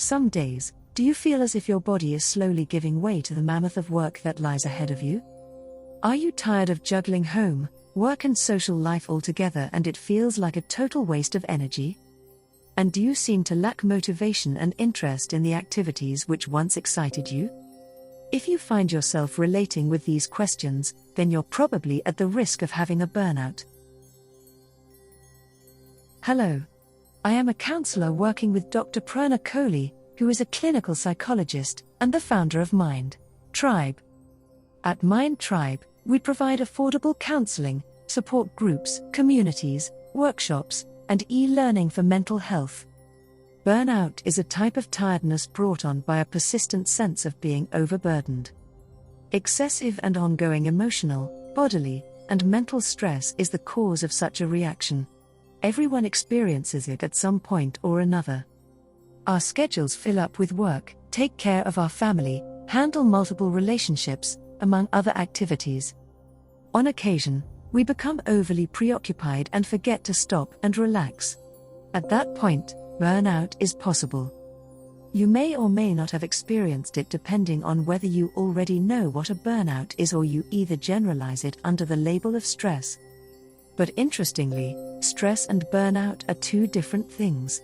Some days, do you feel as if your body is slowly giving way to the mammoth of work that lies ahead of you? Are you tired of juggling home, work and social life altogether and it feels like a total waste of energy? And do you seem to lack motivation and interest in the activities which once excited you? If you find yourself relating with these questions, then you're probably at the risk of having a burnout. Hello. I am a counselor working with Dr. Prerna Kohli, who is a clinical psychologist and the founder of MindTribe. At MindTribe, we provide affordable counseling, support groups, communities, workshops, and e-learning for mental health. Burnout is a type of tiredness brought on by a persistent sense of being overburdened. Excessive and ongoing emotional, bodily, and mental stress is the cause of such a reaction. Everyone experiences it at some point or another. Our schedules fill up with work, take care of our family, handle multiple relationships, among other activities. On occasion, we become overly preoccupied and forget to stop and relax. At that point, burnout is possible. You may or may not have experienced it depending on whether you already know what a burnout is or you either generalize it under the label of stress. But interestingly, stress and burnout are two different things.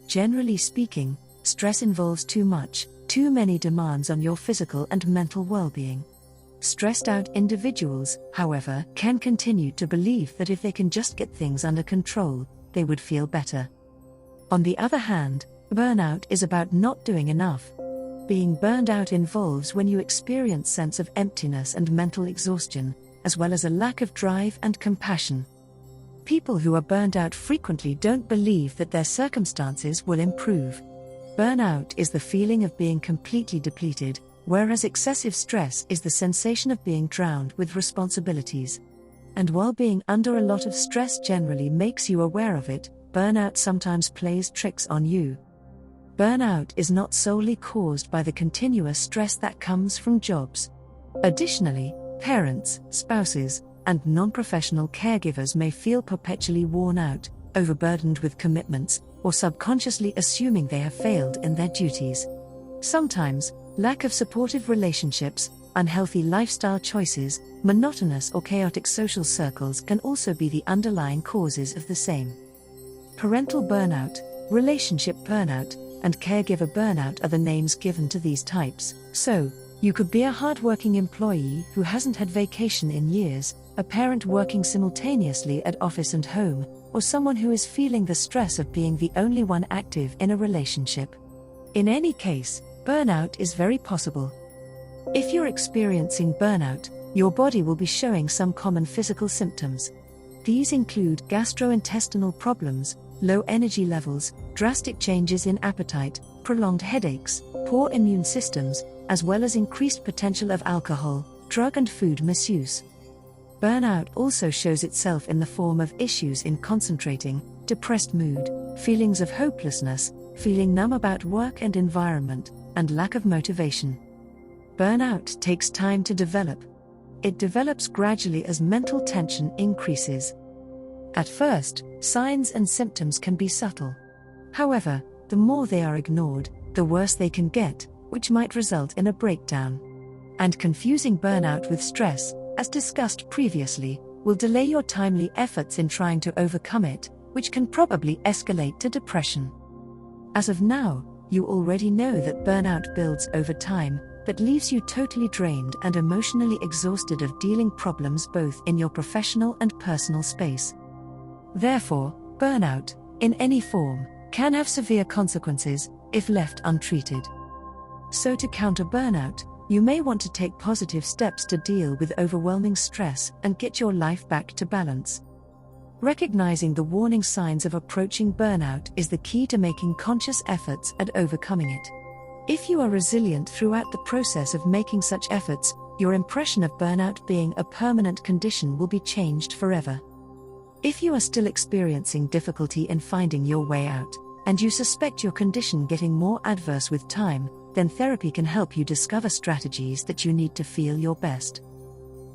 Generally speaking, stress involves too many demands on your physical and mental well-being. Stressed out individuals, however, can continue to believe that if they can just get things under control, they would feel better. On the other hand, burnout is about not doing enough. Being burned out involves when you experience a sense of emptiness and mental exhaustion, as well as a lack of drive and compassion. People who are burned out frequently don't believe that their circumstances will improve. Burnout is the feeling of being completely depleted, whereas excessive stress is the sensation of being drowned with responsibilities. And while being under a lot of stress generally makes you aware of it, burnout sometimes plays tricks on you. Burnout is not solely caused by the continuous stress that comes from jobs. Additionally, parents, spouses, and non-professional caregivers may feel perpetually worn out, overburdened with commitments, or subconsciously assuming they have failed in their duties. Sometimes, lack of supportive relationships, unhealthy lifestyle choices, monotonous or chaotic social circles can also be the underlying causes of the same. Parental burnout, relationship burnout, and caregiver burnout are the names given to these types. So, you could be a hardworking employee who hasn't had vacation in years, a parent working simultaneously at office and home, or someone who is feeling the stress of being the only one active in a relationship. In any case, burnout is very possible. If you're experiencing burnout, your body will be showing some common physical symptoms. These include gastrointestinal problems, low energy levels, drastic changes in appetite, prolonged headaches, poor immune systems, as well as increased potential of alcohol, drug and food misuse. Burnout also shows itself in the form of issues in concentrating, depressed mood, feelings of hopelessness, feeling numb about work and environment, and lack of motivation. Burnout takes time to develop. It develops gradually as mental tension increases. At first, signs and symptoms can be subtle. However, the more they are ignored, the worse they can get, which might result in a breakdown. And confusing burnout with stress, as discussed previously, will delay your timely efforts in trying to overcome it, which can probably escalate to depression. As of now, you already know that burnout builds over time, but leaves you totally drained and emotionally exhausted of dealing problems both in your professional and personal space. Therefore, burnout, in any form, can have severe consequences if left untreated. So to counter burnout, you may want to take positive steps to deal with overwhelming stress and get your life back to balance. Recognizing the warning signs of approaching burnout is the key to making conscious efforts at overcoming it. If you are resilient throughout the process of making such efforts, your impression of burnout being a permanent condition will be changed forever. If you are still experiencing difficulty in finding your way out, and you suspect your condition getting more adverse with time, then therapy can help you discover strategies that you need to feel your best.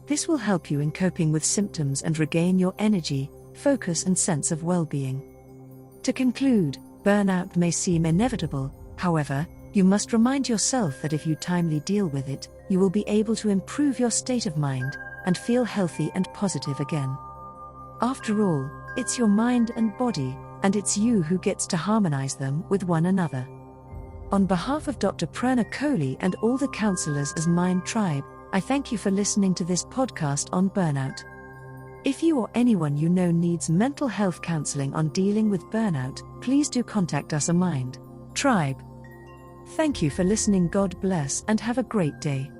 This will help you in coping with symptoms and regain your energy, focus and sense of well-being. To conclude, burnout may seem inevitable, However, you must remind yourself that if you timely deal with it, you will be able to improve your state of mind and feel healthy and positive again. After all, it's your mind and body, and it's you who gets to harmonize them with one another. On behalf of Dr. Prerna Kohli and all the counselors as MindTribe, I thank you for listening to this podcast on burnout. If you or anyone you know needs mental health counseling on dealing with burnout, please do contact us at MindTribe. Thank you for listening. God bless and have a great day.